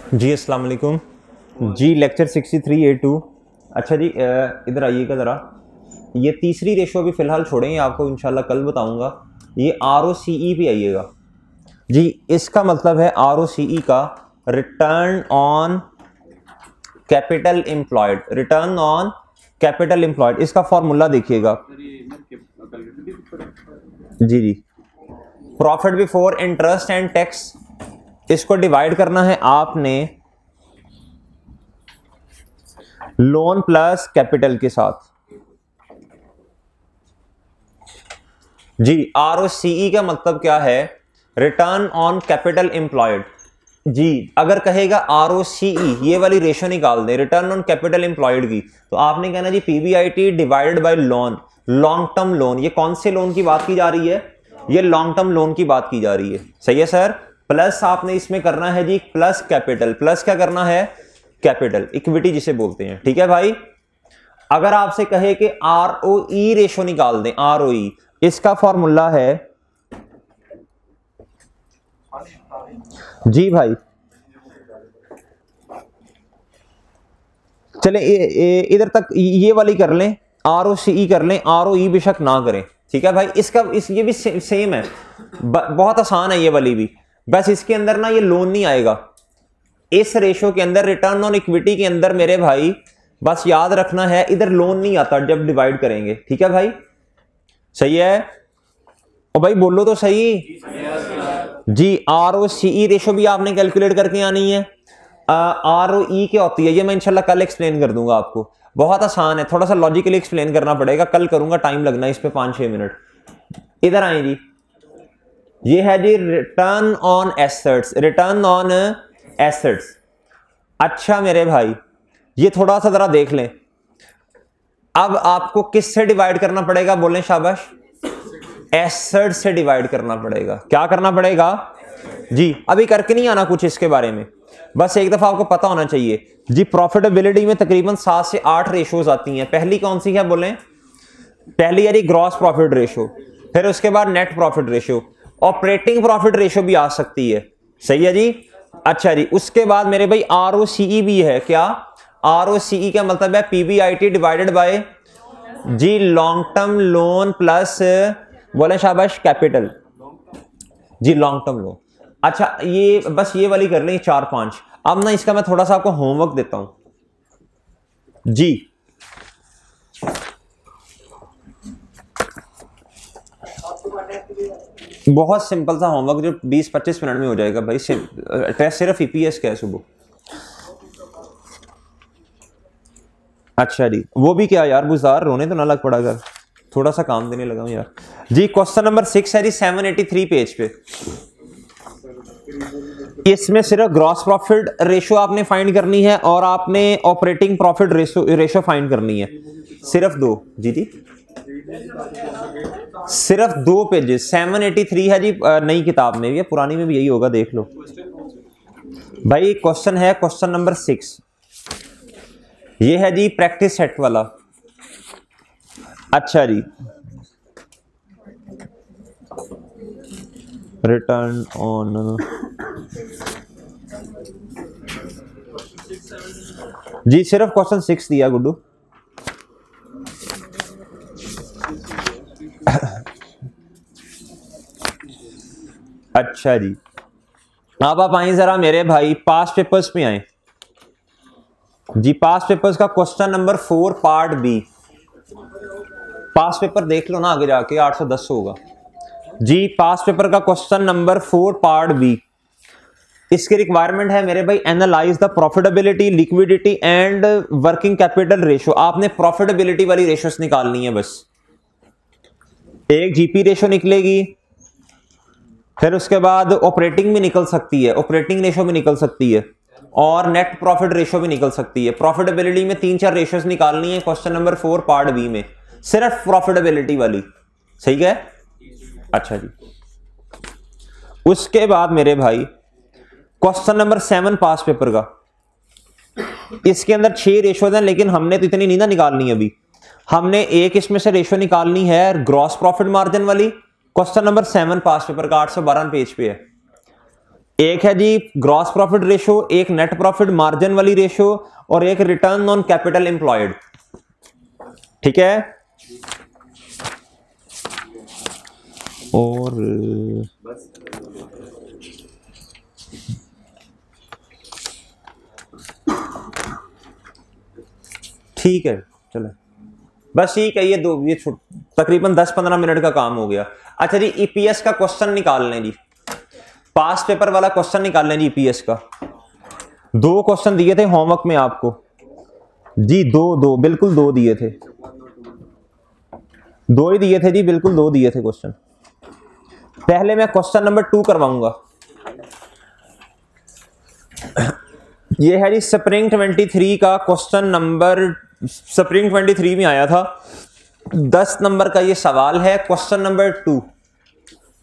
जी अस्सलाम वालेकुम जी। Lecture 63A2। अच्छा जी, इधर आइएगा ज़रा। ये तीसरी रेशो भी फ़िलहाल छोड़ेंगे, आपको इंशाल्लाह कल बताऊंगा। ये ROCE पे आइएगा जी। इसका मतलब है ROCE का return on capital employed. Return on capital employed, इसका फॉर्मूला देखिएगा जी जी। Profit before interest and tax, इसको डिवाइड करना है आपने लोन प्लस कैपिटल के साथ जी। ROCE का मतलब क्या है? रिटर्न ऑन कैपिटल एम्प्लॉयड जी। अगर कहेगा ROCE, ये वाली रेशो निकाल दे रिटर्न ऑन कैपिटल एम्प्लॉयड की, तो आपने कहना जी PBIT divided bye loan, long term loan. ये कौन से लोन की बात की जा रही है? ये लॉन्ग टर्म लोन की बात की जा रही है। सही है सर। प्लस आपने इसमें करना है जी प्लस कैपिटल। प्लस क्या करना है? कैपिटल, इक्विटी जिसे बोलते हैं। ठीक है भाई। अगर आपसे कहे कि ROE रेशो निकाल दें, ROE, इसका फॉर्मूला है जी भाई। चले इधर तक ये वाली कर लें, ROCE कर लें, ROE बेशक ना करें। ठीक है भाई। ये भी सेम है, बहुत आसान है ये वाली भी। बस इसके अंदर ना ये लोन नहीं आएगा। इस रेशो के अंदर, रिटर्न ऑन इक्विटी के अंदर मेरे भाई, बस याद रखना है इधर लोन नहीं आता जब डिवाइड करेंगे। ठीक है भाई। सही है और भाई बोलो तो सही जी। ROCE रेशो भी आपने कैलकुलेट करके आनी है। ROE क्या होती है ये मैं इंशाल्लाह कल एक्सप्लेन कर दूंगा आपको। बहुत आसान है, थोड़ा सा लॉजिकली एक्सप्लेन करना पड़ेगा, कल करूंगा, टाइम लगना है इस पे 5-6 मिनट। इधर आए जी। ये है जी return on assets. Return on assets. अच्छा मेरे भाई, ये थोड़ा सा जरा देख लें। अब आपको किससे डिवाइड करना पड़ेगा? बोलें शाबाश। एसेट से डिवाइड करना पड़ेगा। क्या करना पड़ेगा जी? अभी करके नहीं आना कुछ इसके बारे में, बस एक दफा आपको पता होना चाहिए जी। प्रॉफिटेबिलिटी में तकरीबन 7 से 8 रेशोज आती हैं। पहली कौन सी है बोलें? पहली है जी ग्रॉस प्रॉफिट रेशो, फिर उसके बाद net profit ratio, operating profit ratio भी आ सकती है। सही है जी। अच्छा जी, उसके बाद मेरे भाई ROCE भी है। क्या? ROCE का मतलब है PBIT डिवाइडेड बाय जी लॉन्ग टर्म लोन प्लस, बोले शाबाश, कैपिटल जी, लॉन्ग टर्म लोन। अच्छा ये बस ये वाली कर लें 4-5। अब ना इसका मैं थोड़ा सा आपको होमवर्क देता हूं जी। बहुत सिंपल सा होमवर्क जो 20-25 मिनट में हो जाएगा भाई। टेस्ट सिर्फ EPS का है सुबह। अच्छा जी, वो भी क्या यार गुजार, रोने तो ना लग पड़ा कर, थोड़ा सा काम देने लगा हूं यार जी। क्वेश्चन नंबर 6 है जी 783 पेज पे। इसमें सिर्फ ग्रॉस प्रॉफिट रेशो आपने फाइंड करनी है और आपने ऑपरेटिंग प्रॉफिट रेशो फाइंड करनी है। सिर्फ दो जी जी, सिर्फ 2 पेजेस। 783 है जी, नई किताब में भी है, पुरानी में भी यही होगा, देख लो भाई। क्वेश्चन है क्वेश्चन नंबर 6, ये है जी प्रैक्टिस सेट वाला। अच्छा जी, रिटर्न ऑन जी, सिर्फ क्वेश्चन 6 दिया गुड्डू। अच्छा जी, अब आप आए जरा मेरे भाई पास पेपर्स पे आए जी। पास पेपर्स का क्वेश्चन नंबर 4 पार्ट बी। पास पेपर देख लो ना आगे जाके, 810 होगा जी। पास पेपर का क्वेश्चन नंबर 4 पार्ट बी। इसकी रिक्वायरमेंट है मेरे भाई, analyse the profitability, liquidity and working capital ratio. आपने प्रॉफिटेबिलिटी वाली रेशोस निकालनी है बस। एक GP रेशो निकलेगी, फिर उसके बाद ऑपरेटिंग भी निकल सकती है, ऑपरेटिंग रेशो भी निकल सकती है, और नेट प्रॉफिट रेशो भी निकल सकती है। प्रॉफिटेबिलिटी में 3-4 रेशोस निकालनी है क्वेश्चन नंबर 4 पार्ट बी में, सिर्फ प्रॉफिटेबिलिटी वाली। सही है। अच्छा जी, उसके बाद मेरे भाई क्वेश्चन नंबर 7 पास पेपर का। इसके अंदर 6 रेशोज हैं, लेकिन हमने तो इतनी नहीं ना निकालनी अभी। हमने एक इसमें से रेशो निकालनी है ग्रॉस प्रॉफिट मार्जिन वाली। क्वेश्चन नंबर 7 पास पेपर का 812 पेज पे है। एक है जी ग्रॉस प्रॉफिट रेशो, एक नेट प्रॉफिट मार्जिन वाली रेशो, और एक रिटर्न ऑन कैपिटल एम्प्लॉयड। ठीक है, और ठीक है चलो बस ठीक है, ये दो, ये तकरीबन 10-15 मिनट का काम हो गया। अच्छा जी, ईपीएस का क्वेश्चन निकाल लें जी, पास पेपर वाला क्वेश्चन निकाल लें जी ईपीएस का। 2 क्वेश्चन दिए थे होमवर्क में आपको जी, 2 बिल्कुल 2 दिए थे, 2 ही दिए थे जी, बिल्कुल 2 दिए थे क्वेश्चन। पहले मैं क्वेश्चन नंबर 2 करवाऊंगा। ये है जी स्प्रिंग 23 का क्वेश्चन नंबर, स्प्रिंग 23 में आया था, 10 नंबर का ये सवाल है, क्वेश्चन नंबर 2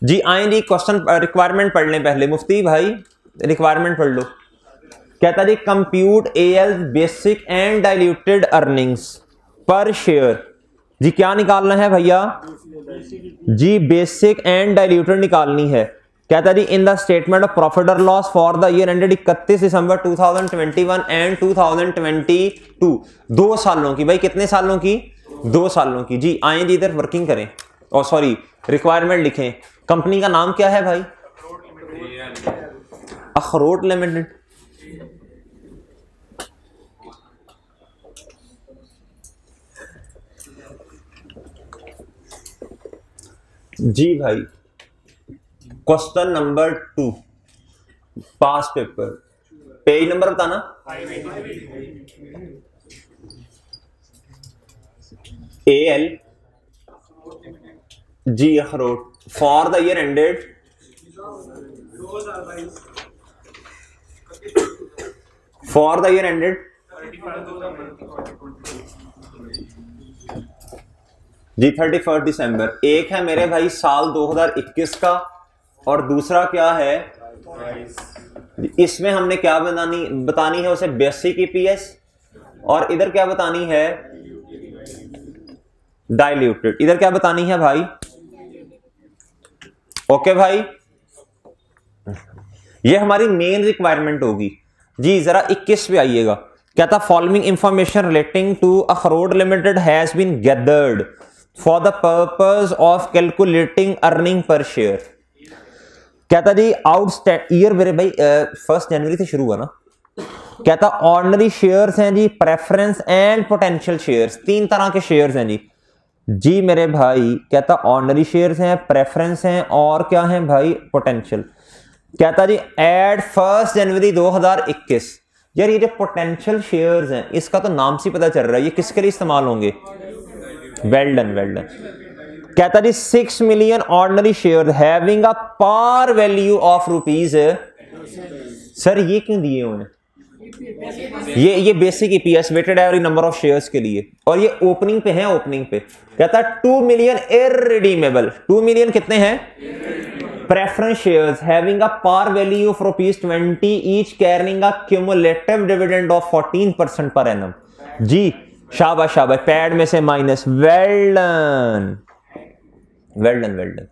जी। आए जी क्वेश्चन रिक्वायरमेंट पढ़ लें पहले, मुफ्ती भाई रिक्वायरमेंट पढ़ लो। कहता जी compute AL basic and diluted earnings per share जी, क्या निकालना है भैया जी, बेसिक एंड डाइल्यूटेड निकालनी है। कहता जी in the statement of profit और loss for the year ended 31 December 2021 and 2022, 2 सालों की, भाई कितने सालों की, 2 सालों की जी। आए जी इधर वर्किंग करें, और सॉरी रिक्वायरमेंट लिखें। कंपनी का नाम क्या है भाई, अखरोट लिमिटेड। जी भाई question number 2 past paper, page number बताना, एएल जी Akhrot for the year ended, for the year ended जी 31 दिसंबर। एक है मेरे भाई साल 2021 का, और दूसरा क्या है, इसमें हमने क्या बतानी है उसे, बेसिक ईपीएस, और इधर क्या बतानी है, डाइल्यूटेड। इधर क्या बतानी है भाई, ओके भाई, ये हमारी मेन रिक्वायरमेंट होगी जी। जरा 21 पे आइएगा। क्या था, following information relating to Akhrot limited has been gathered for the purpose of calculating earning per share. कहता जी आउटस्टैंड ईयर, मेरे भाई 1 जनवरी से शुरू हुआ ना। कहता ऑर्डिनरी शेयर्स हैं जी, प्रेफरेंस एंड पोटेंशियल शेयर्स, 3 तरह के शेयर्स हैं जी मेरे भाई। कहता ऑर्डिनरी शेयर्स हैं, प्रेफरेंस हैं, और क्या है भाई, पोटेंशियल। कहता जी एट 1 जनवरी 2021। यार ये जो पोटेंशियल शेयर्स हैं, इसका तो नाम से पता चल रहा है ये किसके लिए इस्तेमाल होंगे, वेल डन वेल डन। कहता जी 6 million ordinary share having a par value of rupees. Sir ये क्यों दिए हुए हैं, ये basic EPS weighted average number of shares के लिए, और ये ओपनिंग पे है, ओपनिंग पे। कहता 2 मिलियन इररिडीमेबल, 2 मिलियन कितने हैं, preference shares having a par value of ₹20 each carrying a cumulative dividend of 14% per annum जी। शाबाश शाबाश, पैड में से minus, well done well done well done.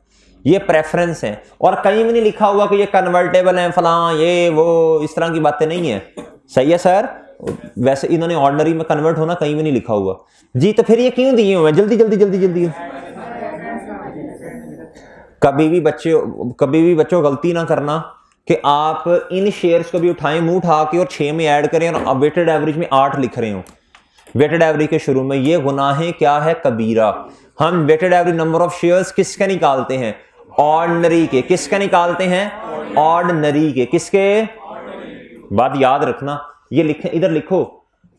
ये प्रेफरेंस है, और कहीं भी नहीं लिखा हुआ कि ये कन्वर्टेबल है फलां ये वो, इस तरह की बातें नहीं है। सही है सर, वैसे इन्होंने ऑर्डिनरी में कन्वर्ट होना कहीं भी नहीं लिखा हुआ जी। तो फिर ये क्यों दिए हुए हैं, जल्दी जल्दी जल्दी जल्दी। कभी भी बच्चों गलती ना करना कि आप इन शेयर्स को भी उठाएं मुंह उठा के और 6 में ऐड करें, और वेटेड एवरेज में 8 लिख रहे हो वेटेड एवरेज के शुरू में। ये गुनाहें क्या है, कबीरा। हम weighted average number of shares किसके निकालते हैं, ऑर्डिनरी के। किसके निकालते हैं, ऑर्डिनरी के। किसके, बात याद रखना, ये लिखे, इधर लिखो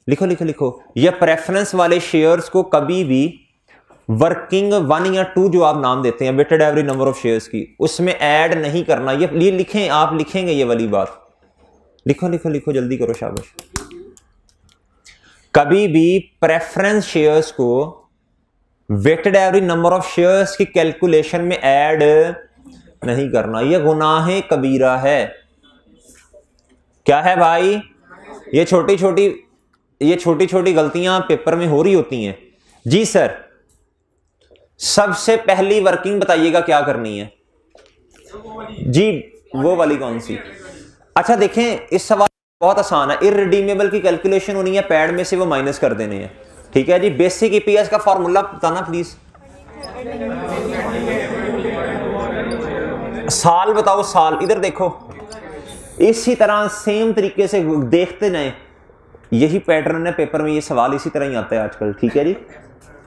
लिखो लिखो लिखो। ये प्रेफरेंस वाले शेयर्स को कभी भी वर्किंग 1 या 2 जो आप नाम देते हैं weighted average number of shares की, उसमें ऐड नहीं करना। ये लिखें, आप लिखेंगे ये वाली बात, लिखो लिखो लिखो, जल्दी करो, शाबाश। कभी भी प्रेफरेंस शेयर्स को weighted average number of shares की कैलकुलेशन में ऐड नहीं करना, यह गुनाह कबीरा है। क्या है भाई, ये छोटी छोटी गलतियां पेपर में हो रही होती हैं जी। सर सबसे पहली वर्किंग बताइएगा क्या करनी है जी, वो वाली कौन सी, अच्छा देखें, इस सवाल बहुत आसान है। इररिडीमेबल की कैलकुलेशन होनी है, पैड में से वो माइनस कर देने हैं। ठीक है जी, बेसिक ईपीएस का फॉर्मूला बताना प्लीज। साल बताओ, साल। इधर देखो, इसी तरह सेम तरीके से देखते जाए, यही पैटर्न है पेपर में, ये सवाल इसी तरह ही आता है आजकल। ठीक है जी।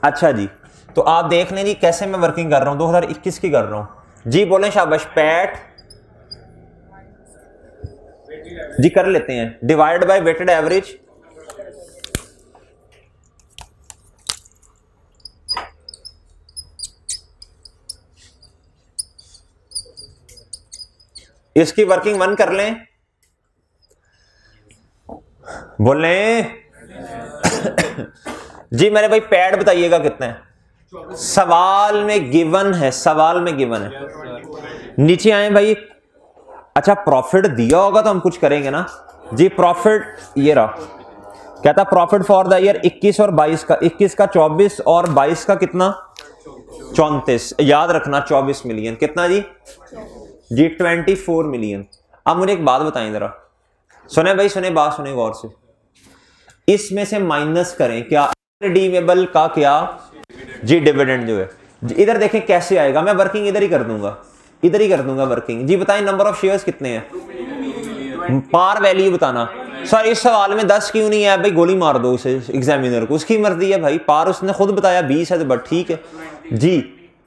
अच्छा जी, तो आप देख लें जी कैसे मैं वर्किंग कर रहा हूं, 2021 की कर रहा हूं जी। बोलें शाबाश। पैट जी कर लेते हैं, डिवाइड बाय वेटेड एवरेज। इसकी वर्किंग 1 कर लें। बोले जी मेरे भाई पैड बताइएगा कितना है। सवाल में गिवन है, सवाल में गिवन है। नीचे आए भाई। अच्छा प्रॉफिट दिया होगा तो हम कुछ करेंगे ना जी। प्रॉफिट ये रहा, कहता प्रॉफिट फॉर द ईयर 21 और 22 का, 21 का 24 और 22 का कितना 34। याद रखना 24 मिलियन कितना जी 24 मिलियन। अब मुझे एक बात बताएं जरा, सुने भाई सुने, बात सुने गौर से। इसमें से माइनस करें क्या रिडीमेबल का, क्या जी डिविडेंड जो है। इधर देखें कैसे आएगा, मैं वर्किंग इधर ही कर दूंगा, इधर ही कर दूंगा वर्किंग जी। बताएं नंबर ऑफ शेयर्स कितने हैं, पार वैल्यू बताना। सर इस सवाल में 10 क्यों नहीं है भाई, गोली मार दो उसे एग्जामिनर को, उसकी मर्जी है भाई। पार उसने खुद बताया 20 है तो बट ठीक है जी।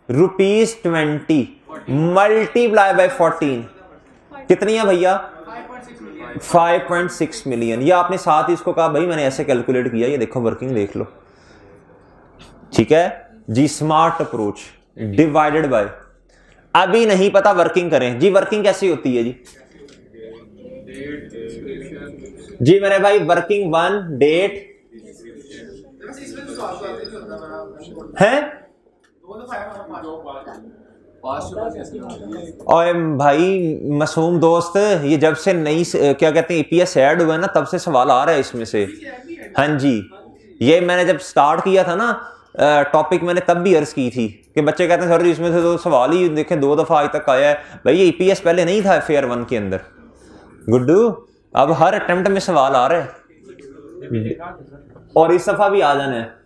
₹20 मल्टीप्लाई बाय 14 कितनी है भैया 5.6 मिलियन। या आपने साथ ही इसको कहा भाई मैंने ऐसे कैलकुलेट किया, ये देखो वर्किंग देख लो। ठीक है जी, स्मार्ट अप्रोच डिवाइडेड बाय। अभी नहीं पता वर्किंग करें जी। वर्किंग कैसी होती है जी मेरे भाई वर्किंग 1 डेट है। और भाई मासूम दोस्त, ये जब से नई क्या कहते हैं ईपीएस ऐड हुआ है ना, तब से सवाल आ रहा है इसमें से। हाँ जी, ये मैंने जब स्टार्ट किया था ना टॉपिक, मैंने तब भी अर्ज की थी कि बच्चे कहते हैं सर इसमें से तो सवाल ही देखें 2 दफा आज तक आया है। भाई ये ईपीएस पहले नहीं था फेयर 1 के अंदर गुड्डू, अब हर अटेम्प्ट में सवाल आ रहा है और इस दफा भी आ जाना है।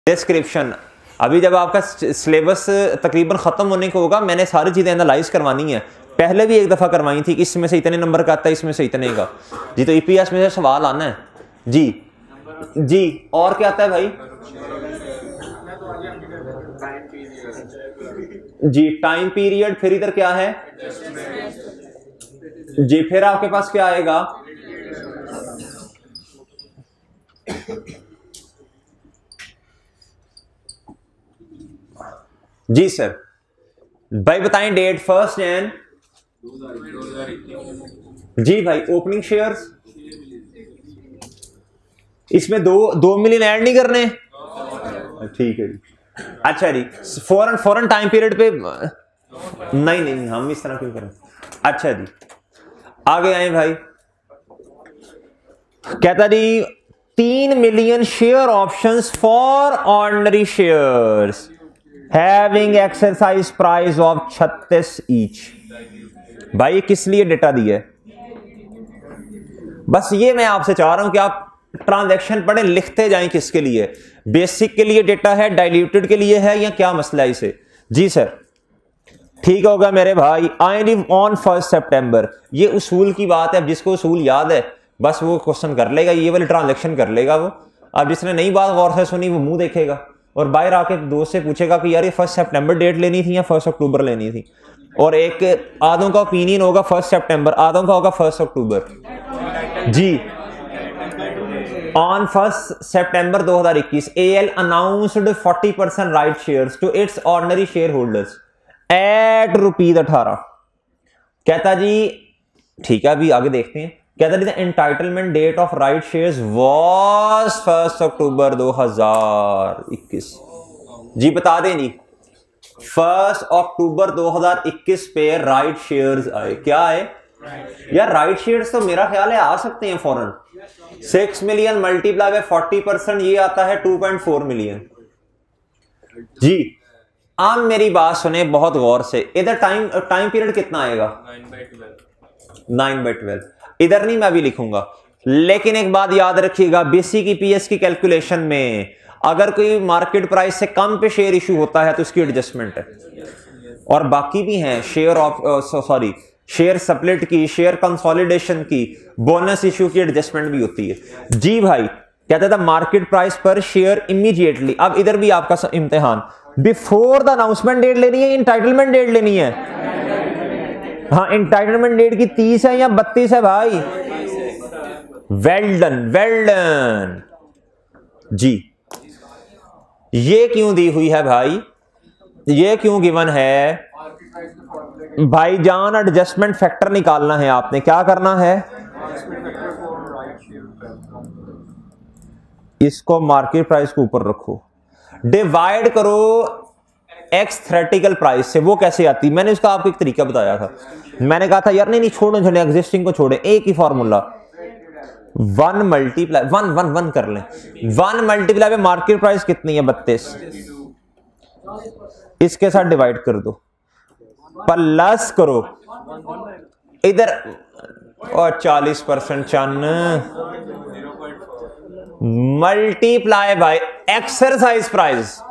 डिस्क्रिप्शन, अभी जब आपका सिलेबस तकरीबन खत्म होने को होगा, मैंने सारी चीजें एनालाइज करवानी है। पहले भी एक दफा करवाई थी कि इसमें से इतने नंबर का आता है, इसमें से इतने का जी। तो ईपीएस में से सवाल आना है जी। जी और क्या आता है भाई जी, टाइम पीरियड। फिर इधर क्या है जी, फिर आपके पास क्या आएगा जी सर। भाई बताएं डेट 1 जैन जी। भाई ओपनिंग शेयर्स, इसमें 2 मिलियन ऐड नहीं करने, ठीक है जी। अच्छा जी, फॉरन टाइम पीरियड पे नहीं नहीं हम इस तरह क्यों करें। अच्छा जी आगे आए भाई, कहता जी 3 million share options for ordinary shares having exercise price of 36 each. भाई किस लिए डेटा दिया है, बस ये मैं आपसे चाह रहा हूं कि आप ट्रांजैक्शन पढ़े, लिखते जाएं। किसके लिए, बेसिक के लिए डेटा है, डाइल्यूटेड के लिए है, या क्या मसला है इसे जी सर। ठीक होगा मेरे भाई। आई लिव ऑन 1 सितंबर, ये उसूल की बात है। जिसको उसूल याद है बस वो क्वेश्चन कर लेगा, ये वाली ट्रांजैक्शन कर लेगा वो। अब जिसने नई बात गौर से सुनी वो मुंह देखेगा और बाहर आके दोस्त से पूछेगा कि यार ये 1 सितंबर डेट लेनी थी या 1 अक्टूबर लेनी थी। और एक आधों का ओपिनियन होगा 1 सितंबर, आधों का होगा 1 अक्टूबर जी। On 1 September 2021, AL announced 40% right shares to its ordinary shareholders at ₹18। कहता जी ठीक है, अभी आगे देखते हैं। कहता जी the entitlement date of right shares was 1 October 2021 जी। बता दें जी 1 अक्टूबर 2021 पे राइट शेयर्स आए। क्या आए यार, राइट शेयर्स तो मेरा ख्याल है आ सकते हैं फौरन। 6 मिलियन मल्टीप्लाई बाय 40%, ये आता है 2.4 मिलियन जी। आप मेरी बात सुने बहुत गौर से, इधर टाइम पीरियड कितना आएगा 9/12। इधर नहीं मैं अभी लिखूंगा, लेकिन एक बात याद रखिएगा, बीसी की पीएस की कैलकुलेशन में अगर कोई मार्केट प्राइस से कम पे शेयर इशू होता है तो इसकी एडजस्टमेंट है, और बाकी भी हैं शेयर ऑफ शेयर स्प्लिट की, शेयर कंसोलिडेशन की, बोनस इशू की एडजस्टमेंट भी होती है। जी भाई कहता था मार्केट प्राइस पर शेयर इमीडिएटली। अब इधर भी आपका इम्तिहान, बिफोर द अनाउंसमेंट डेट लेनी है, इंटाइटलमेंट डेट लेनी है। हाँ, इंटाइटलमेंट डेट की 30 है या 32 है भाई? वेल डन, वेल डन जी। ये क्यों दी हुई है भाई, ये क्यों गिवन है भाईजान? एडजस्टमेंट फैक्टर निकालना है आपने। क्या करना है, इसको मार्केट प्राइस को ऊपर रखो, डिवाइड करो एक्स थ्योरेटिकल प्राइस से। वो कैसे आती, मैंने उसका आपको एक तरीका बताया था। मैंने कहा था यार नहीं छोड़ो, एग्जिस्टिंग को छोड़े, एक ही फॉर्मूला 1 मल्टीप्लाई 1 कर लें। 1 मल्टीप्लाई पे मार्केट प्राइस कितनी है 32, इसके साथ डिवाइड कर दो, प्लस करो इधर और 40% चन मल्टीप्लाई बाय एक्सरसाइज प्राइस।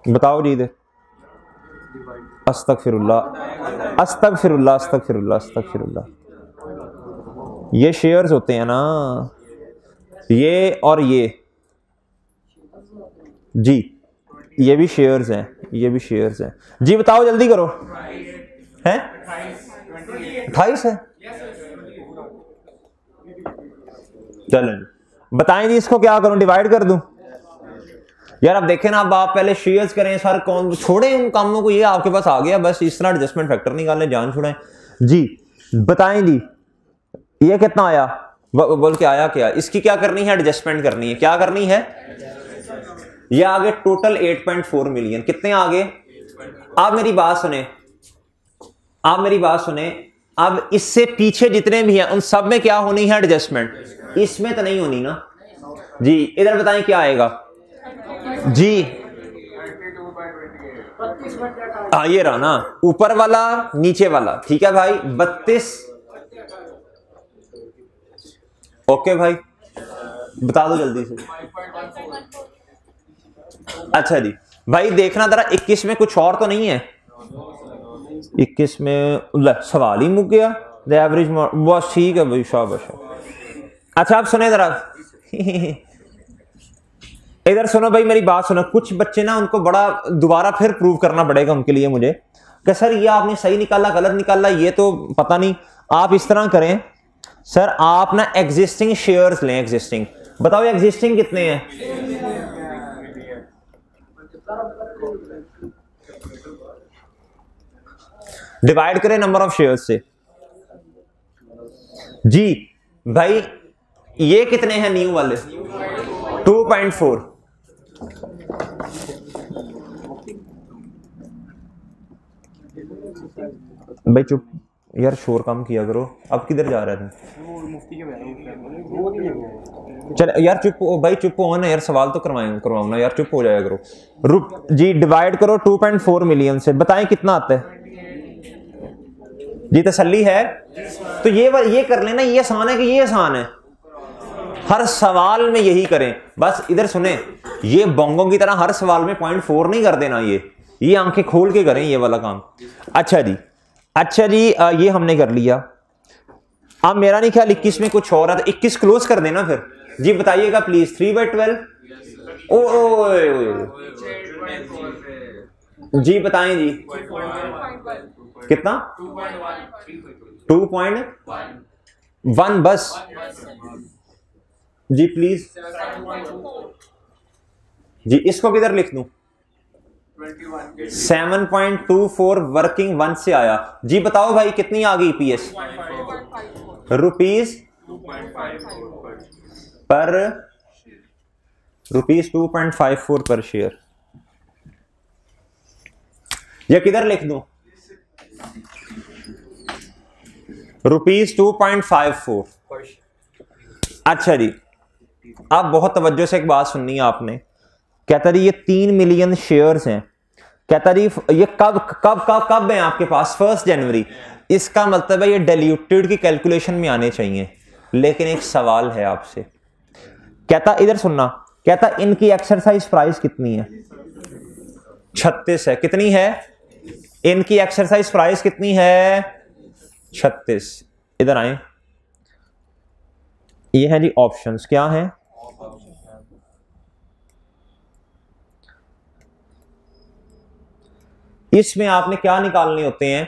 बताओ जी इधर, अस्तगफिरुल्लाह अस्तगफिरुल्लाह अस्तगफिरुल्लाह अस्तगफिरुल्लाह, ये शेयर्स होते हैं ना, ये और ये जी, ये भी शेयर्स हैं, ये भी शेयर्स हैं जी। बताओ जल्दी करो, हैं 28 है। चलें बताएं जी, इसको क्या करूं, डिवाइड कर दूं? यार अब देखें ना, अब आप पहले शेयर्स करें, सर कौन छोड़े उन कामों को, ये आपके पास आ गया, बस इस तरह एडजस्टमेंट फैक्टर निकालने, जान छुड़ाएं जी। बताएं जी ये कितना आया, बोल के आया क्या, इसकी क्या करनी है, एडजस्टमेंट करनी है। क्या करनी है, ये आगे टोटल 8.4 मिलियन। कितने आगे, आप मेरी बात सुने, आप मेरी बात सुने, अब इससे पीछे जितने भी हैं उन सब में क्या होनी है, एडजस्टमेंट। इसमें तो नहीं होनी ना जी। इधर बताएं क्या आएगा जी, ये रहा ना, ऊपर वाला नीचे वाला, ठीक है भाई 32। ओके भाई बता दो जल्दी से। अच्छा जी भाई देखना जरा, 21 में कुछ और तो नहीं है? 21 में सवाल ही मुक गया, द एवरेज, बस ठीक है भाई, शाबाश। अच्छा आप सुने जरा इधर सुनो भाई, मेरी बात सुनो। कुछ बच्चे ना, उनको बड़ा दोबारा फिर प्रूव करना पड़ेगा उनके लिए मुझे, कि सर ये आपने सही निकाला गलत निकाला, ये तो पता नहीं। आप इस तरह करें सर, आप ना एग्जिस्टिंग शेयर्स लें, एग्जिस्टिंग। बताओ एग्जिस्टिंग कितने हैं, डिवाइड करें नंबर ऑफ शेयर्स से जी। भाई ये कितने हैं न्यू वाले, 2.4। भाई चुप यार, शोर कम किया करो। अब किधर जा रहे थे? चल यार चुप भाई, चुप हो ना यार, सवाल तो करवाओ ना यार, चुप हो जाया करो। जी डिवाइड करो 2.4 मिलियन से, बताएं कितना आता है जी? तसल्ली है तो ये कर लेना, ये आसान है कि ये आसान है, हर सवाल में यही करें। बस इधर सुने, ये बोंगों की तरह हर सवाल में 0.4 नहीं कर देना, ये आंखें खोल के करें ये वाला काम। अच्छा जी, अच्छा जी ये हमने कर लिया। अब मेरा नहीं ख्याल 21 में कुछ और है, तो 21 क्लोज कर देना फिर जी। बताइएगा प्लीज, 3/12 जी, बताएं जी कितना, 2.1 बस जी प्लीज जी। इसको किधर लिख दूं, 7.24 वर्किंग 1 से आया जी। बताओ भाई कितनी आ गई ईपीएस, रुपीज 2.54 पर शेयर। या किधर लिख दूं, रुपीज 2.54। अच्छा जी, आप बहुत तवज्जो से एक बात सुननी है आपने, कहता जी ये 3 मिलियन शेयर्स हैं, कहता जी ये कब है आपके पास 1 जनवरी। इसका मतलब है ये डाइल्यूटेड की कैलकुलेशन में आने चाहिए। लेकिन एक सवाल है आपसे, कहता इधर सुनना, कहता इनकी एक्सरसाइज प्राइस कितनी है? 36 है। कितनी है इनकी एक्सरसाइज प्राइस? कितनी है? 36। इधर आए, ये है जी ऑप्शंस। क्या है? इसमें आपने क्या निकालने होते हैं?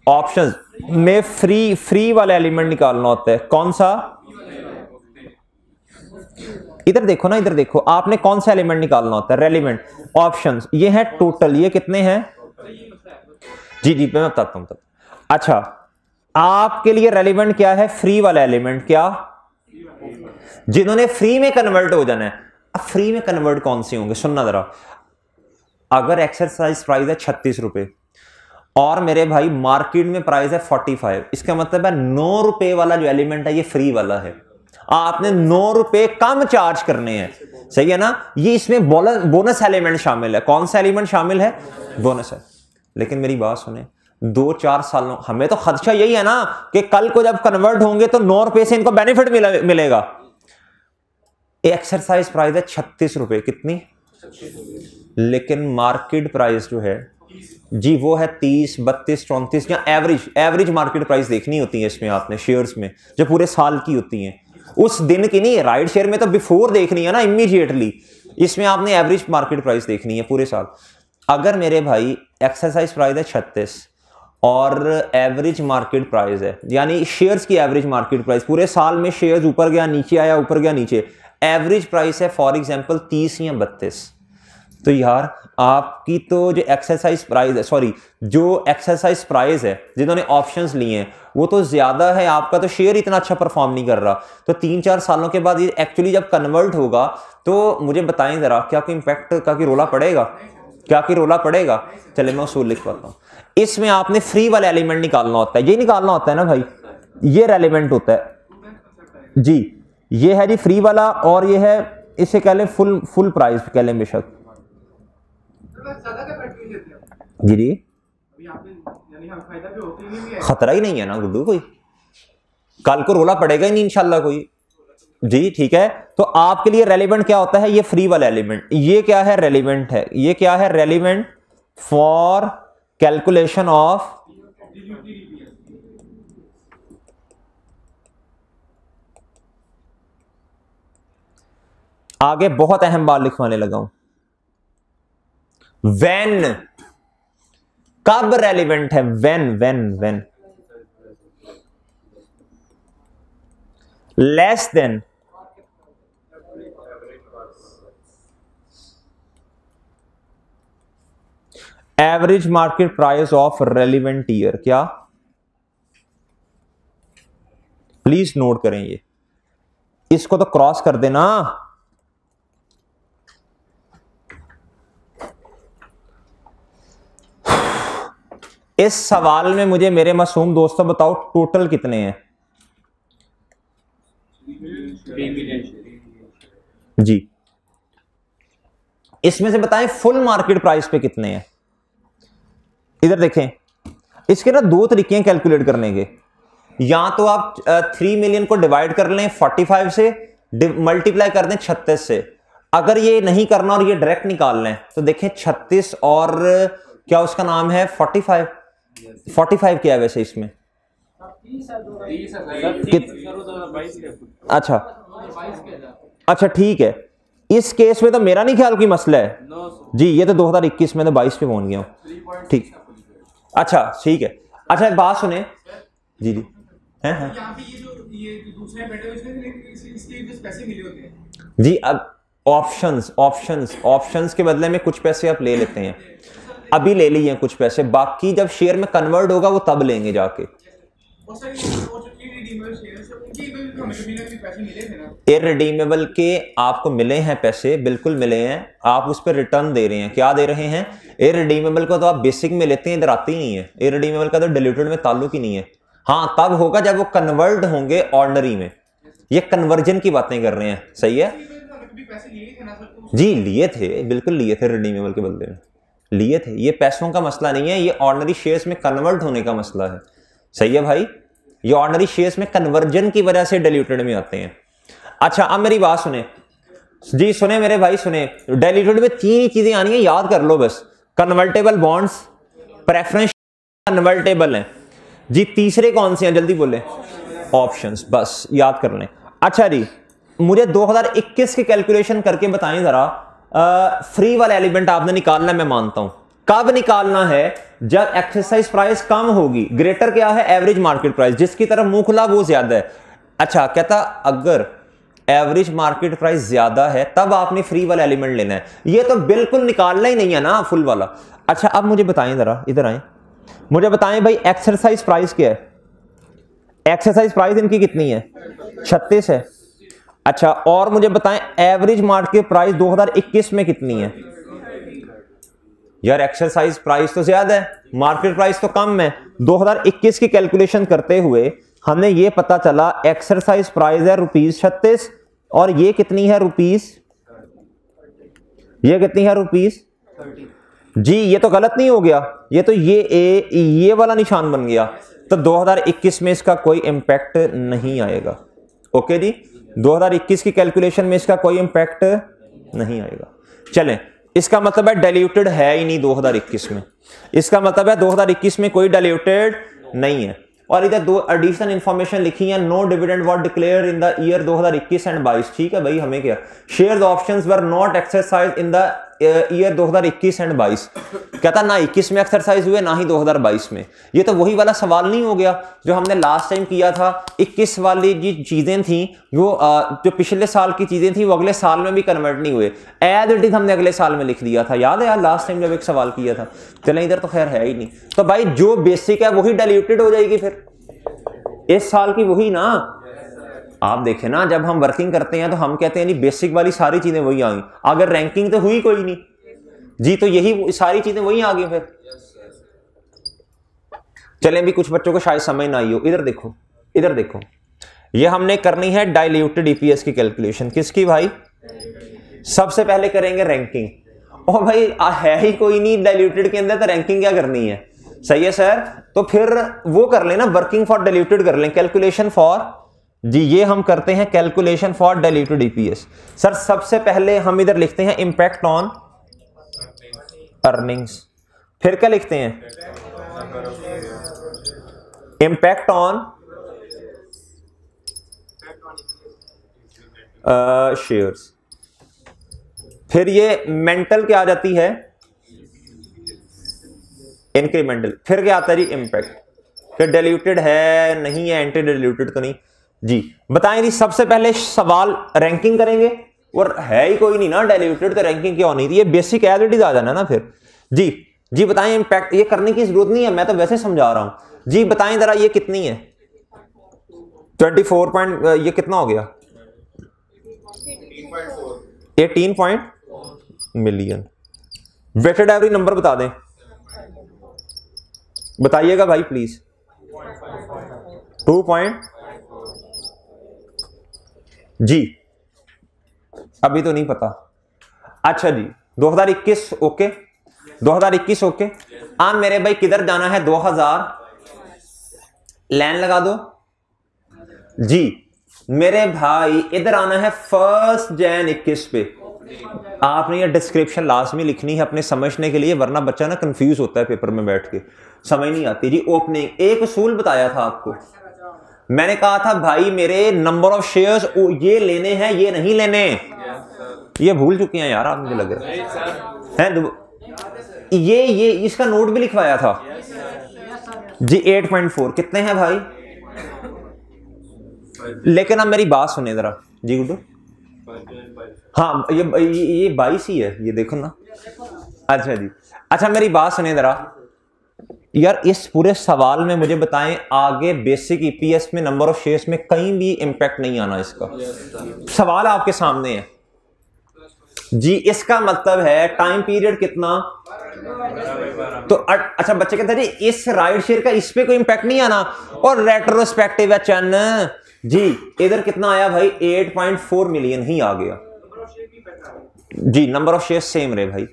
ऑप्शंस में फ्री वाला एलिमेंट निकालना होता है। कौन सा? इधर देखो ना, इधर देखो, आपने कौन सा एलिमेंट निकालना होता है? रेलिवेंट। ऑप्शंस ये है टोटल, ये कितने हैं? जी जी मैं बताता हूं तब। अच्छा, आपके लिए रेलिवेंट क्या है? फ्री वाला एलिमेंट। क्या? जिन्होंने फ्री में कन्वर्ट हो जाना है। अब फ्री में कन्वर्ट कौन से होंगे? सुनना जरा, अगर एक्सरसाइज प्राइस है 36 रुपए और मेरे भाई मार्केट में प्राइस है 45, इसका मतलब है 9 रुपए वाला जो एलिमेंट है ये फ्री वाला है। आपने 9 रुपए कम चार्ज करने हैं, सही है ना? ये इसमें बोनस एलिमेंट शामिल है। कौन सा एलिमेंट शामिल है? बोनस है। लेकिन मेरी बात सुने, 2-4 सालों हमें तो खदशा यही है ना कि कल को जब कन्वर्ट होंगे तो 9 रुपए से इनको बेनिफिट मिलेगा। एक्सरसाइज प्राइस है 36 रुपए। कितनी? लेकिन मार्केट प्राइस जो है जी वो है 30, 32, 34 या एवरेज मार्केट प्राइस देखनी होती है इसमें आपने शेयर्स में, जो पूरे साल की होती हैं, उस दिन की नहीं। राइट शेयर में तो बिफोर देखनी है ना, इमीडिएटली। इसमें आपने एवरेज मार्केट प्राइस देखनी है पूरे साल। अगर मेरे भाई एक्सरसाइज प्राइस है 36 और एवरेज मार्केट प्राइस है, यानी शेयर्स की एवरेज मार्केट प्राइस पूरे साल में, शेयर्स ऊपर गया नीचे आया, ऊपर गया नीचे, एवरेज प्राइस है फॉर एग्जांपल 30 या 32, तो यार आपकी तो जो एक्सरसाइज प्राइस है, सॉरी जो एक्सरसाइज प्राइस है जिन्होंने ऑप्शंस लिए हैं वो तो ज्यादा है, आपका तो शेयर इतना अच्छा परफॉर्म नहीं कर रहा। तो 3-4 सालों के बाद ये एक्चुअली जब कन्वर्ट होगा तो मुझे बताएं जरा, क्या कोई इंपैक्ट का की रोला पड़ेगा? क्या की रोला पड़ेगा? चले मैं उसूल लिख पाता हूँ। इसमें आपने फ्री वाला एलिमेंट निकालना होता है, ये निकालना होता है ना भाई, ये रेलिवेंट होता है जी। ये है जी फ्री वाला और ये है, इसे कह लें फुल प्राइस कह लें बेशक। जी जी खतरा ही नहीं है ना गुड्डू, कोई कल को रोला पड़ेगा ही नहीं इंशाल्लाह कोई। जी ठीक है, तो आपके लिए रेलिवेंट क्या होता है? ये फ्री वाला एलिमेंट। ये क्या है? रेलिवेंट है। ये क्या है? रेलिवेंट फॉर कैलकुलेशन ऑफ आगे बहुत अहम बात लिखवाने लगा हूं। व्हेन, कब रेलिवेंट है? When less than average market price of relevant year. क्या? प्लीज नोट करें, ये इसको तो क्रॉस कर देना। इस सवाल में मुझे मेरे मासूम दोस्तों बताओ टोटल कितने हैं? जी इसमें से बताएं फुल मार्केट प्राइस पे कितने हैं? इधर देखें, इसके ना 2 तरीके हैं कैलकुलेट करने के। या तो आप 3 मिलियन को डिवाइड कर लें 45 से, मल्टीप्लाई कर दें 36 से। अगर ये नहीं करना और ये डायरेक्ट निकाल लें तो देखें 36 और क्या उसका नाम है 45 क्या है वैसे इसमें? अच्छा ठीक है, इस केस में तो मेरा नहीं ख्याल कोई मसला है जी। ये तो 2021 में तो 22 पे पहुंच गया हूं। ठीक, अच्छा ठीक है। अच्छा एक बात सुने जी जी हैं जी। अब ऑप्शंस के बदले में कुछ पैसे आप ले लेते हैं, अभी ले लिए हैं कुछ पैसे, बाकी जब शेयर में कन्वर्ट होगा वो तब लेंगे जाके। इररिडीमेबल के आपको मिले हैं पैसे, बिल्कुल मिले हैं, आप उस पर रिटर्न दे रहे हैं। क्या दे रहे हैं? इररिडीमेबल को तो आप बेसिक में लेते हैं, इधर आती ही नहीं है। इररिडीमेबल का तो डिल्यूटेड में ताल्लुक ही नहीं है। हाँ तब होगा जब वो कन्वर्ट होंगे ऑर्डिनरी में। ये कन्वर्जन की बातें कर रहे हैं, सही है। भी पैसे लिए थे ना सर? जी लिए थे, बिल्कुल लिए थे, रिडीमेबल के बदले में लिए थे। ये पैसों का मसला नहीं है, ये ऑर्डिनरी शेयर्स में कन्वर्ट होने का मसला है। सही है भाई, ये ऑर्डिनरी शेयर्स में कन्वर्जन की वजह से डाइल्यूटेड में आते हैं। अच्छा अब मेरी बात सुने जी, सुने मेरे भाई सुने, डाइल्यूटेड में 3 ही चीजें आनी है, याद कर लो बस। कन्वर्टेबल बॉन्ड्स, प्रेफरेंस कन्वर्टेबल हैं जी। तीसरे कौन से हैं जल्दी बोले? ऑप्शंस, बस याद कर लें। अच्छा जी, मुझे 2021 की कैलकुलेशन करके बताएं जरा। फ्री वाला एलिमेंट आपने निकालना है, मैं मानता हूं। कब निकालना है? जब एक्सरसाइज प्राइस कम होगी। ग्रेटर क्या है? एवरेज मार्केट प्राइस, जिसकी तरफ मुंह खुला वो ज्यादा है। अच्छा कहता अगर एवरेज मार्केट प्राइस ज्यादा है तब आपने फ्री वाला एलिमेंट लेना है। ये तो बिल्कुल निकालना ही नहीं है ना फुल वाला। अच्छा अब मुझे बताएं जरा, इधर आए, मुझे बताएं भाई एक्सरसाइज प्राइस क्या है? एक्सरसाइज प्राइस इनकी कितनी है? 36 है। अच्छा और मुझे बताएं एवरेज मार्केट प्राइस 2021 में कितनी है? यार एक्सरसाइज प्राइस तो ज्यादा है, मार्केट प्राइस तो कम है। 2021 की कैलकुलेशन करते हुए हमें यह पता चला एक्सरसाइज प्राइस है ₹36 और ये कितनी है? ये कितनी है? ₹30 जी। ये तो गलत नहीं हो गया, ये तो ये वाला निशान बन गया। तो 2021 में इसका कोई इंपैक्ट नहीं आएगा। ओके जी, 2021 की कैलकुलेशन में इसका कोई इंपैक्ट नहीं आएगा। चलें, इसका मतलब है डाइल्यूटेड है ही नहीं 2021 में। इसका मतलब है 2021 में कोई डाइल्यूटेड नहीं है। और इधर 2 एडिशनल इंफॉर्मेशन लिखी है। No dividend was declared in the year 2021 and 22। ठीक है भाई, हमें क्या, shares options were not exercise in the year 2021 and 22। कहता ना 21 में एक्सरसाइज हुए ना ही 2022 में। ये तो वही वाला सवाल नहीं हो गया जो हमने लास्ट टाइम किया था। 21 वाली जी चीजें थी वो जो पिछले साल की चीजें थी वो अगले साल में भी कन्वर्ट नहीं हुए, एज इट इज हमने अगले साल में लिख दिया था। याद है यार लास्ट टाइम जब एक सवाल किया था। चलें, इधर तो खैर है ही नहीं। तो भाई जो बेसिक है वही डाइल्यूटेड हो जाएगी फिर इस साल की, वही ना। आप देखें ना, जब हम वर्किंग करते हैं तो हम कहते हैं नहीं बेसिक वाली सारी चीजें वही आ गई। अगर रैंकिंग तो हुई कोई नहीं जी, तो यही सारी चीजें वही आ गई फिर। चलें, भी कुछ बच्चों को शायद समझ ना आई हो। इधर देखो, इधर देखो, ये हमने करनी है डाइल्यूटेड ईपीएस की कैलकुलेशन। किसकी भाई? सबसे पहले करेंगे रैंकिंग। और भाई है ही कोई नहीं डाइल्यूटेड के अंदर, तो रैंकिंग क्या करनी है? सही है सर, तो फिर वो कर लेना, वर्किंग फॉर डाइल्यूटेड कर लें, कैलकुलेशन फॉर जी। ये हम करते हैं calculation for diluted EPS. Sir सबसे पहले हम इधर लिखते हैं इंपैक्ट ऑन अर्निंग्स। फिर क्या लिखते हैं? Impact on shares. फिर ये मेंटल क्या आ जाती है? इंक्रीमेंटल। फिर क्या आता है जी? इंपैक्ट। फिर डाइल्यूटेड है नहीं है, एंटी डाइल्यूटेड तो नहीं जी। बताएं जी, सबसे पहले सवाल रैंकिंग करेंगे और है ही कोई नहीं ना डाइल्यूटेड, तो रैंकिंग क्या होनी थी? ये बेसिक एज इट इज आ जाना ना फिर जी। जी बताएं, इंपैक्ट ये करने की जरूरत नहीं है, मैं तो वैसे समझा रहा हूं जी। बताएं जरा ये कितनी है? 24 पॉइंट, ये कितना हो गया? 18 मिलियन। वेटेड एवरेज नंबर बता दें, बताइएगा भाई प्लीज। 2 जी, अभी तो नहीं पता। अच्छा जी, 2021 ओके, 2021 ओके। हाँ मेरे भाई किधर जाना है? 2000 लाइन लगा दो जी। मेरे भाई इधर आना है 1 जनवरी 21 पे। आपने ये डिस्क्रिप्शन लास्ट में लिखनी है अपने समझने के लिए, वरना बच्चा ना कंफ्यूज होता है पेपर में बैठ के, समझ नहीं आती जी। ओपनिंग एक उसूल बताया था आपको, मैंने कहा था भाई मेरे नंबर ऑफ शेयर्स ये लेने हैं ये नहीं लेने। ये भूल चुके हैं यार आप, मुझे लग रहा है। ये इसका नोट भी लिखवाया था जी। 8.4 कितने हैं भाई? लेकिन अब मेरी बात सुने जरा जी गुड्डू। हाँ ये 22 ही है, ये देखो ना। अच्छा जी, अच्छा मेरी बात सुने जरा यार। इस पूरे सवाल में मुझे बताएं आगे बेसिक ईपीएस में नंबर ऑफ शेयर्स में कहीं भी इंपैक्ट नहीं आना इसका। सवाल आपके सामने है जी। इसका मतलब है टाइम पीरियड कितना? तो अच्छा बच्चे कहते हैं जी इस राइट शेयर का इस पे कोई इंपैक्ट नहीं आना, और रेट्रोस्पेक्टिव है चन जी। इधर कितना आया भाई? 8.4 मिलियन ही आ गया। जी नंबर ऑफ शेयर सेम रहे भाई।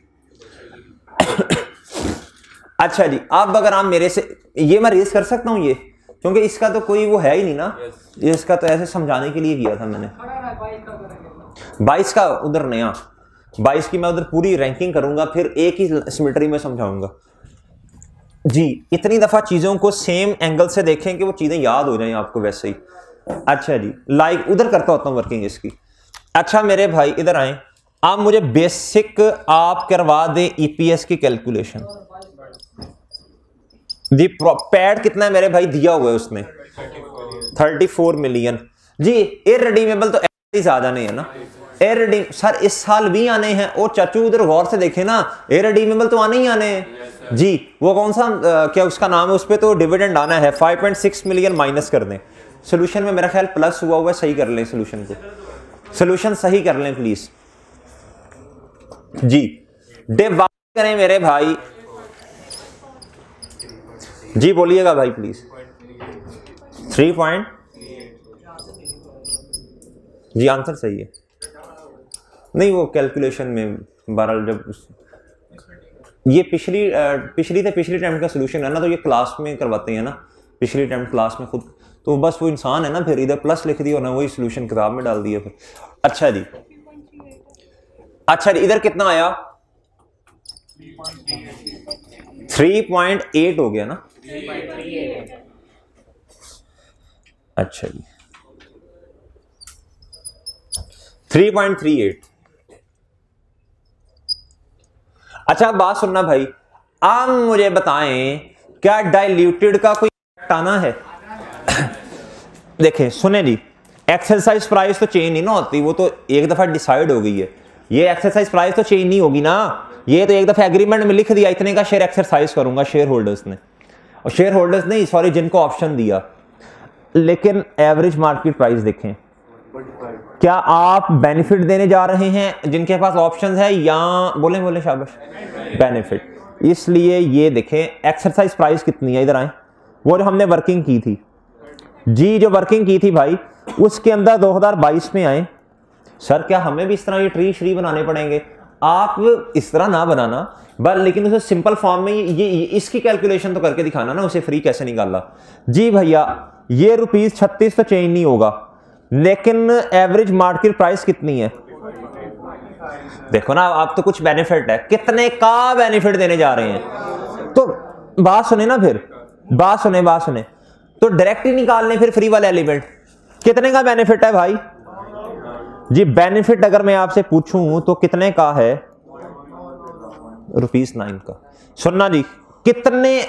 अच्छा जी, अब अगर आप मेरे से ये मैं रेज कर सकता हूं ये, क्योंकि इसका तो कोई वो है ही नहीं ना, इसका तो ऐसे समझाने के लिए किया था मैंने। 22 का उधर नया 22 की मैं उधर पूरी रैंकिंग करूंगा, फिर एक ही सिमेट्री में समझाऊंगा जी। इतनी दफा चीजों को सेम एंगल से देखें कि वो चीजें याद हो जाएं आपको वैसे ही। अच्छा जी, लाइक उधर करता होता हूं वर्किंग इसकी। अच्छा मेरे भाई इधर आए, आप मुझे बेसिक आप करवा दें ईपीएस की कैलकुलेशन जी। पैड कितना है मेरे भाई दिया हुआ है उसने 34 मिलियन जी। इररिडीमेबल तो ज्यादा नहीं है ना, इररिडीम सर इस साल भी आने हैं। और चाचू उधर गौर से देखे ना, इररिडीमेबल तो आने ही आने हैं जी। वो कौन सा क्या उसका नाम है, उस पर तो डिविडेंड आना है। 5.6 मिलियन माइनस कर दें। सोल्यूशन में मेरा ख्याल प्लस हुआ हुआ, सही कर लें सोल्यूशन को, सोल्यूशन सही कर लें प्लीज जी। डिवाइड करें मेरे भाई जी, बोलिएगा भाई प्लीज। 3 पॉइंट जी, आंसर सही है। नहीं वो कैलकुलेशन में बहरहाल जब ये पिछली टाइम का सोल्यूशन है ना, तो ये क्लास में करवाते हैं ना, पिछली टाइम क्लास में खुद, तो बस वो इंसान है ना, फिर इधर प्लस लिख दिया ना, वही सोल्यूशन किताब में डाल दिया फिर। अच्छा जी, अच्छा जी, इधर कितना आया 3.8 हो गया ना। अच्छा जी 3.38। अच्छा बात सुनना भाई, आप मुझे बताएं क्या डाइल्यूटेड का कोई आना है? देखें सुने जी, एक्सरसाइज प्राइस तो चेंज नहीं ना होती, वो तो एक दफा डिसाइड हो गई है। ये एक्सरसाइज प्राइस तो चेंज नहीं होगी ना, ये तो एक दफा एग्रीमेंट में लिख दिया इतने का शेयर एक्सरसाइज करूंगा शेयर होल्डर्स ने, और शेयर होल्डर्स नहीं सॉरी जिनको ऑप्शन दिया। लेकिन एवरेज मार्केट प्राइस देखें, क्या आप बेनिफिट देने जा रहे हैं जिनके पास ऑप्शन है, या बोले बोले शाबाश बेनिफिट। इसलिए ये देखें एक्सरसाइज प्राइस कितनी है, इधर आए, वो जो हमने वर्किंग की थी जी, जो वर्किंग की थी भाई, उसके अंदर 2022 में आए। सर क्या हमें भी इस तरह ये ट्री श्री बनाने पड़ेंगे? आप इस तरह ना बनाना बस, लेकिन उसे सिंपल फॉर्म में ये इसकी कैलकुलेशन तो करके दिखाना ना, उसे फ्री कैसे निकाला जी। भैया ये ₹36 तो चेंज नहीं होगा, लेकिन एवरेज मार्केट प्राइस कितनी है देखो ना। आप तो कुछ बेनिफिट है, कितने का बेनिफिट देने जा रहे हैं? तो बात सुने ना, फिर बात सुने तो डायरेक्ट ही निकाल लें फिर फ्री वाला एलिमेंट। कितने का बेनिफिट है भाई जी? बेनिफिट अगर मैं आपसे पूछूं तो कितने का है? ₹9 का। सुनना जी, कितने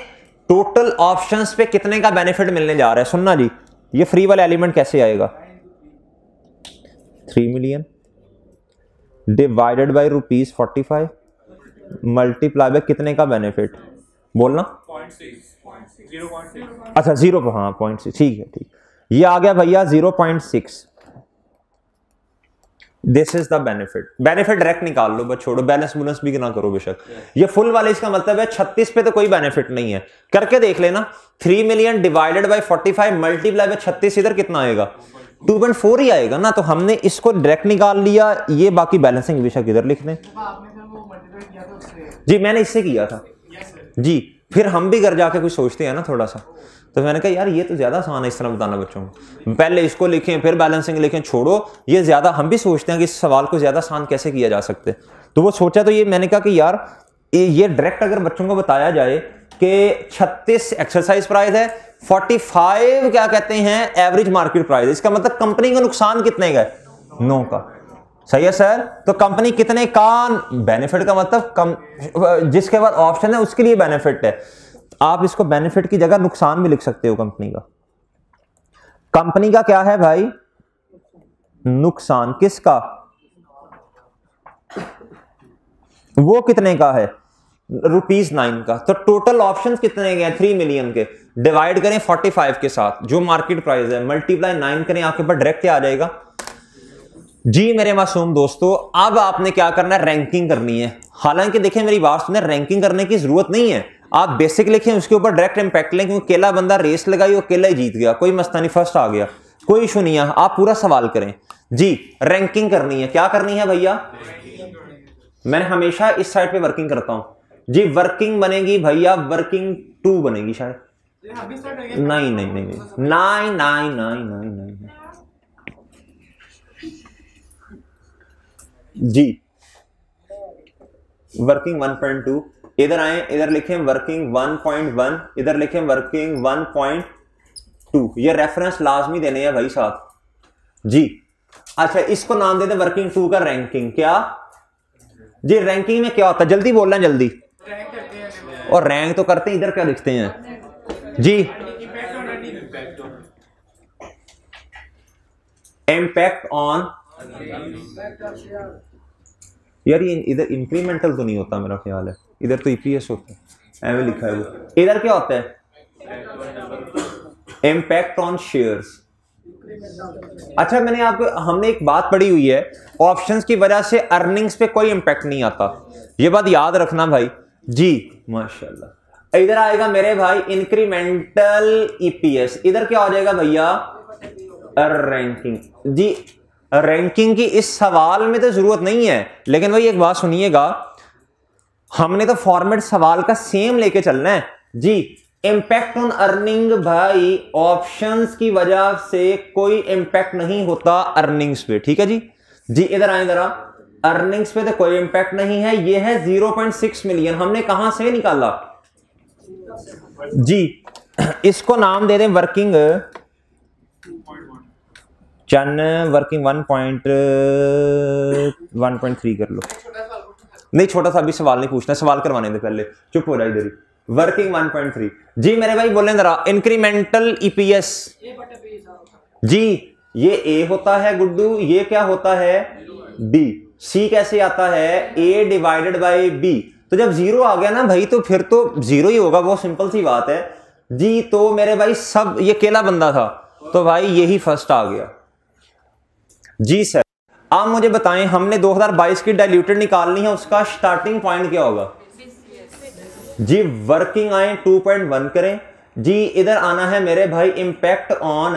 टोटल ऑप्शंस पे कितने का बेनिफिट मिलने जा रहा है? सुनना जी, ये फ्री वाला एलिमेंट कैसे आएगा? 3 million divided by ₹45 multiply by कितने का बेनिफिट बोलना? 0.6। अच्छा 0, हाँ 0.6, ठीक है ठीक। ये आ गया भैया 0.6। This is the benefit. Benefit direct निकाल लो, बस छोड़ो, बैलेंस बोनस भी ना करो बेशक। ये फुल वाले इसका मतलब है 36 पे तो कोई बेनिफिट नहीं है, करके देख लेना। 3 million divided by 45 multiply by 36, इधर कितना आएगा? 2.4 ही आएगा ना। तो हमने इसको डायरेक्ट निकाल लिया, ये बाकी बैलेंसिंग बेशक इधर लिख दें जी। मैंने इससे किया था जी, फिर हम भी घर जाके कुछ सोचते हैं ना थोड़ा सा, तो मैंने कहा यार ये तो ज्यादा आसान है इस तरह बताना बच्चों को, पहले इसको लिखें फिर बैलेंसिंग लिखें, छोड़ो ये ज्यादा, हम भी सोचते हैं कि इस सवाल को ज्यादा आसान कैसे किया जा सकते। तो वो सोचा, तो ये मैंने कहा कि यार ये डायरेक्ट अगर बच्चों को बताया जाए कि 36 एक्सरसाइज प्राइस है, 45 क्या कहते हैं एवरेज मार्केट प्राइस, इसका मतलब कंपनी का नुकसान कितने का है? 9 का। सही है सर, तो कंपनी कितने का बेनिफिट का मतलब जिसके बाद ऑप्शन है उसके लिए बेनिफिट है। आप इसको बेनिफिट की जगह नुकसान भी लिख सकते हो कंपनी का। कंपनी का क्या है भाई? नुकसान। किसका? वो कितने का है? ₹9 का। तो टोटल ऑप्शंस कितने के? 3 मिलियन के। डिवाइड करें 45 के साथ जो मार्केट प्राइस है, मल्टीप्लाई 9 करें, आपके पास डायरेक्ट आ जाएगा जी। मेरे मासूम दोस्तों, अब आपने क्या करना है? रैंकिंग करनी है। हालांकि देखें मेरी बात सुने, रैंकिंग करने की जरूरत नहीं है, आप बेसिक लिखें, उसके ऊपर डायरेक्ट इंपैक्ट लें, क्योंकि अकेला बंदा रेस लगाई और अकेला ही जीत गया, कोई मस्ता नहीं, फर्स्ट आ गया, कोई इशू नहीं है। आप पूरा सवाल करें, जी रैंकिंग करनी है, क्या करनी है भैया, मैंने हमेशा इस साइड पे वर्किंग करता हूं जी, वर्किंग बनेगी भैया, वर्किंग 2 बनेगी शायद, नहीं नहीं नहीं नहीं नहीं नहीं नहीं नहीं नहीं जी, वर्किंग 1.2, इधर आए, इधर लिखें वर्किंग 1.1, इधर लिखें वर्किंग 1.2, ये रेफरेंस लाजमी देने हैं भाई साथ जी। अच्छा इसको नाम दे दें वर्किंग 2 का रैंकिंग, क्या जी, रैंकिंग में क्या होता है, जल्दी बोलना जल्दी, और रैंक तो करते हैं, इधर क्या लिखते हैं जी, इम्पैक्ट ऑन, यार ये इधर इंक्रीमेंटल तो नहीं होता मेरा ख्याल है, इधर तो ईपीएस होता है, एवं लिखा है वो, इधर क्या होता है, इम्पैक्ट ऑन शेयर्स। अच्छा मैंने आपको, हमने एक बात पढ़ी हुई है, ऑप्शंस की वजह से अर्निंग्स पे कोई इंपैक्ट नहीं आता, ये बात याद रखना भाई जी, माशाल्लाह। इधर आएगा मेरे भाई इंक्रीमेंटल ईपीएस, इधर क्या हो जाएगा भैया, रैंकिंग जी। रैंकिंग की इस सवाल में तो जरूरत नहीं है, लेकिन भाई एक बात सुनिएगा, हमने तो फॉर्मेट सवाल का सेम लेके चलना है जी। इंपैक्ट ऑन अर्निंग भाई, ऑप्शंस की वजह से कोई इंपैक्ट नहीं होता अर्निंग्स पे, ठीक है जी। जी इधर आए जरा, अर्निंग्स पे तो कोई इंपैक्ट नहीं है, ये है 0.6 मिलियन, हमने कहां से निकाला जी, इसको नाम दे दें वर्किंग चन, वर्किंग 1.3 कर लो, नहीं छोटा सा अभी सवाल नहीं पूछना, सवाल करवाने दे पहले, चुप हो जाए इधर ही, वर्किंग 1.3 जी। मेरे भाई बोले जरा इंक्रीमेंटल ईपीएस जी, ये ए होता है गुड्डू, ये क्या होता है बी, सी कैसे आता है, ए डिवाइडेड बाय बी, तो जब जीरो आ गया ना भाई तो फिर तो जीरो ही होगा, वो सिंपल सी बात है जी। तो मेरे भाई सब, ये केला बंदा था तो भाई यही फर्स्ट आ गया जी सर। आप मुझे बताएं, हमने 2022 की डाइल्यूटेड निकालनी है, उसका स्टार्टिंग पॉइंट क्या होगा जी, वर्किंग आए 2.1 करें जी, इधर आना है मेरे भाई इंपैक्ट ऑन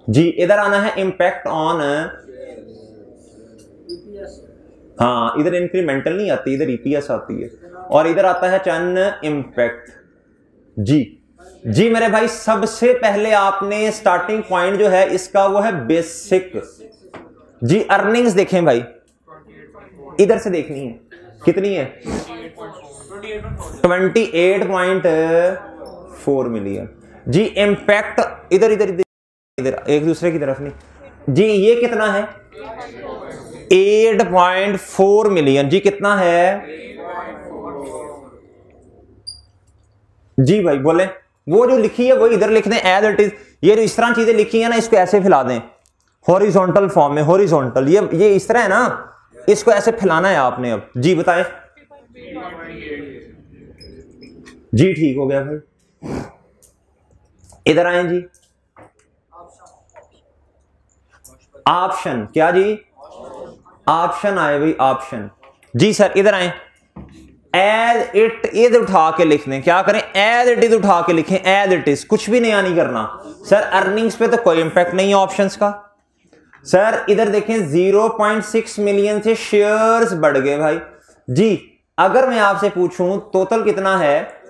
जी, इधर आना है इंपैक्ट ऑन, हाँ इधर इंक्रीमेंटल नहीं आती, इधर ईपीएस आती है, और इधर आता है चन इंपैक्ट जी। जी मेरे भाई सबसे पहले आपने स्टार्टिंग पॉइंट जो है इसका वो है बेसिक जी। अर्निंग्स देखें भाई, इधर से देखनी है, कितनी है 28.4 मिलियन जी। इंपैक्ट इधर इधर इधर इधर, एक दूसरे की तरफ नहीं जी, ये कितना है 8.4 मिलियन जी, कितना है जी भाई बोले, वो जो लिखी है वो इधर लिख दें एज इट इज, ये जो इस तरह चीजें लिखी है ना इसको ऐसे फैला दें हॉरिजॉन्टल फॉर्म में, हॉरिजॉन्टल, ये इस तरह है ना, इसको ऐसे फैलाना है आपने। अब जी बताएं जी, ठीक हो गया भाई, इधर आए जी, ऑप्शन क्या जी, ऑप्शन आए भाई, ऑप्शन जी सर, इधर आए, एज इट इज उठा के लिख दें, क्या करें एज इट इज उठा के लिखें, एज इट इज, कुछ भी नया नहीं करना सर। अर्निंग्स पे तो कोई इंपैक्ट नहीं है ऑप्शंस का सर। इधर देखें 0.6 मिलियन से शेयर्स बढ़ गए भाई जी। अगर मैं आपसे पूछूं टोटल कितना है,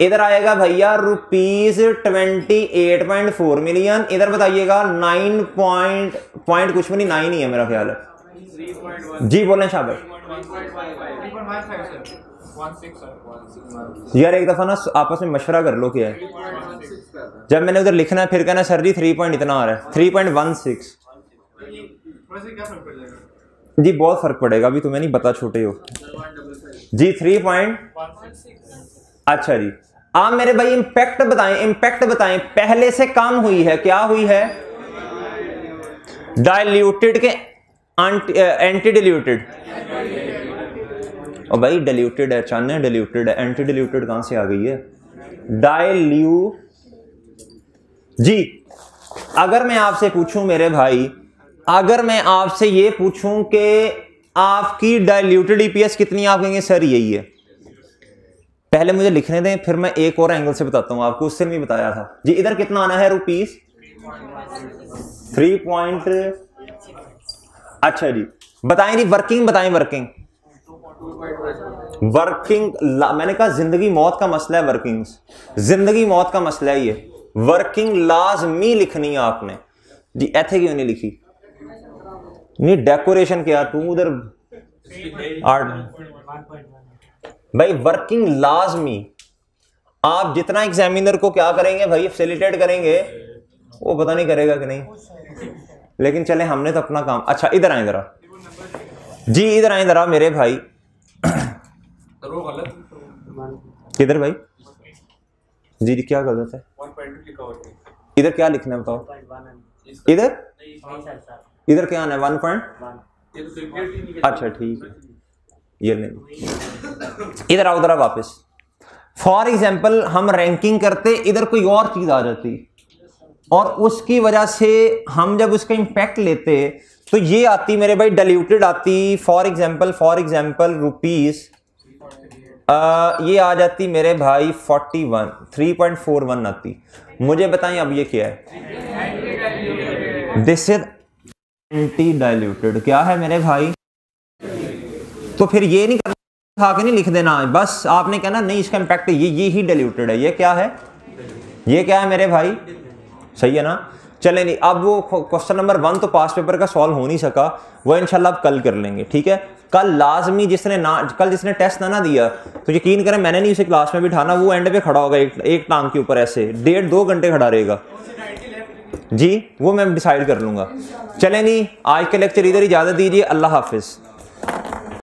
इधर आएगा भैया ₹28.4 मिलियन, इधर बताइएगा 9 पॉइंट कुछ भी नहीं, 9 ही है मेरा ख्याल है जी। बोलें शाबाश यार, एक दफा ना आपस में मशवरा कर लो क्या है, जब मैंने उधर लिखना है फिर कहना सर जी 3 पॉइंट इतना आ रहा है, 3.16 जी, बहुत फर्क पड़ेगा, अभी तुम्हें नहीं पता, छोटे हो जी। 3 अच्छा जी। आप मेरे भाई इंपैक्ट बताएं, इंपैक्ट बताएं, पहले से कम हुई है, क्या हुई है डाइल्यूटेड के एंटी डिल्यूटेड, और भाई डिल्यूटेड है, चाने डिल्यूटेड है, एंटी डिल्यूटेड कहां से आ गई है, डाइल्यू जी। अगर मैं आपसे पूछूं मेरे भाई, अगर मैं आपसे ये पूछूं कि आपकी डाइल्यूटेड ईपीएस कितनी, आप कहेंगे सर यही है। पहले मुझे लिखने दें, फिर मैं एक और एंगल से बताता हूं आपको, उससे नहीं बताया था जी। इधर कितना आना है ₹, 3 पॉइंट, अच्छा जी बताएं जी, वर्किंग बताएं, वर्किंग मैंने कहा जिंदगी मौत का मसला है, वर्किंग जिंदगी मौत का मसला है ये। वर्किंग लाजमी लिखनी है आपने जी, ऐथे क्यों नहीं लिखी? नहीं डेकोरेशन किया तू उधर आर्ट भाई, वर्किंग लाजमी। आप जितना एग्जामिनर को क्या करेंगे भाई, फैसिलिटेट करेंगे, वो पता नहीं करेगा कि नहीं, लेकिन चले हमने तो अपना काम। अच्छा इधर आए जरा जी, इधर आए जरा मेरे भाई। किधर भाई जी, जी क्या गलत है? इधर क्या लिखना है बताओ? इधर इधर क्या आना है? 1.1। अच्छा ठीक है, ये नहीं, इधर आओ जरा वापस। फॉर एग्जाम्पल हम रैंकिंग करते, इधर कोई और चीज आ जाती और उसकी वजह से हम जब उसका इंपैक्ट लेते तो ये आती मेरे भाई डाइल्यूटेड आती। फॉर एग्जाम्पल रुपीज ये आ जाती मेरे भाई 41, 3.41 आती। मुझे बताएं अब ये क्या है? This is anti diluted. क्या है मेरे भाई? तो फिर ये नहीं करना, खा के नहीं लिख देना, बस आपने कहना नहीं इसका इंपैक्ट ये ही डाइल्यूटेड है। ये क्या है? ये क्या है मेरे भाई? सही है ना? चले नहीं, अब वो क्वेश्चन नंबर 1 तो पास पेपर का सॉल्व हो नहीं सका, वो इंशाल्लाह आप कल कर लेंगे, ठीक है? कल लाजमी जिसने टेस्ट ना दिया तो यकीन करें मैंने नहीं उसे क्लास में बिठाना, वो एंड पे खड़ा होगा एक टांग के ऊपर ऐसे 1.5-2 घंटे खड़ा रहेगा जी, वो मैं डिसाइड कर लूंगा। चले नहीं, आज के लेक्चर इधर इजाजत दीजिए, अल्लाह हाफिज।